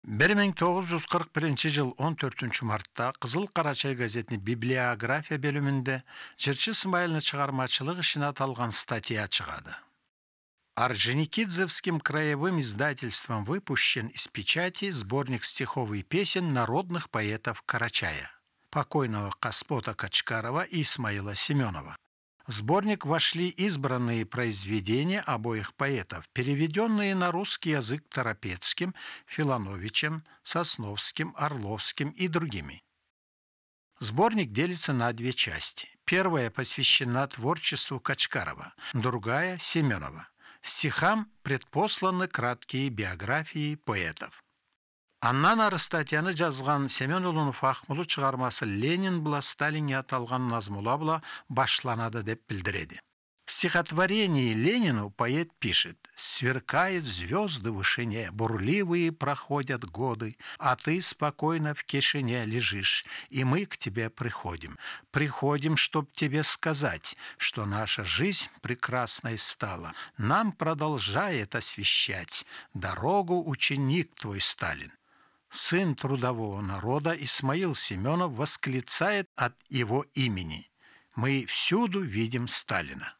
1941 жыл 14 мартта Қызыл Қарачай газетінің библиография бөлімінде жырчы Смайылны шығармашылық ішіне аталған статья шығады. Орджоникидзевским краевым издательством выпущен из печати сборник стихов и песен народных поэтов Карачая, покойного Каспота Качкарова и Исмаила Семенова. В сборник вошли избранные произведения обоих поэтов, переведенные на русский язык Торопецким, Филановичем, Сосновским, Орловским и другими. Сборник делится на две части. Первая посвящена творчеству Качкарова, другая – Семенова. Стихам предпосланы краткие биографии поэтов. Аннан ары статьяны жазған Семенұлының Фахмулы шығармасы Ленин бұла Сталинге аталған назмула бұла башланады деп білдіреді. В стихотворении Ленину поэт пишет: «Сверкают звезды в вышине, бурливые проходят годы, а ты спокойно в тишине лежишь, и мы к тебе приходим. Приходим, чтоб тебе сказать, что наша жизнь прекрасной стала. Нам продолжает освещать дорогу ученик твой Сталин». Сын трудового народа Исмаил Семенов восклицает от его имени: «Мы всюду видим Сталина».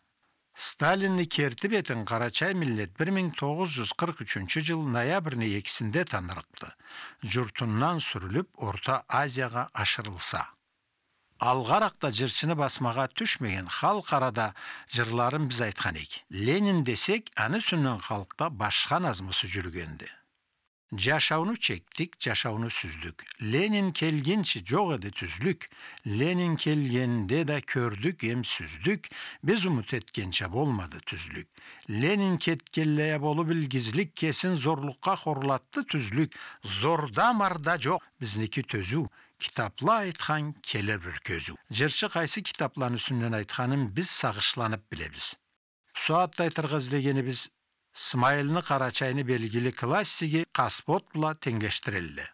Сталинni кертіп етін Қарачай миллет 1943 жыл ноябрьне 2-сінде танырыпты. Жұртыннан сүріліп, Орта Азияға ашырылса. Алғарақта жырчыны басмаға түшмеген халқарада жырларын біз айтқан ек. Ленин десек, әні сүннен халықта башқа назмысы жүргенді. Жашауны чектик, жашауны сүздік. Ленин келгенші жоқ еді түзлік. Ленин келгенде да көрдік, ем сүздік. Біз ұмыт еткенше болмады түзлік. Ленин кеткеллея болу білгізлік, кесін зорлыққа хорлатты түзлік. Зорда марда жоқ, бізнекі төзу. Kitapla айтқан келер бір көзу. Жырчы қайсы китаплан үстінен айтқанын біз сағышланып білебіз. Суатта айтырға іздегені біз Смайылны Қарачайны белгілі классиги Каспот бұла теңлештірелді.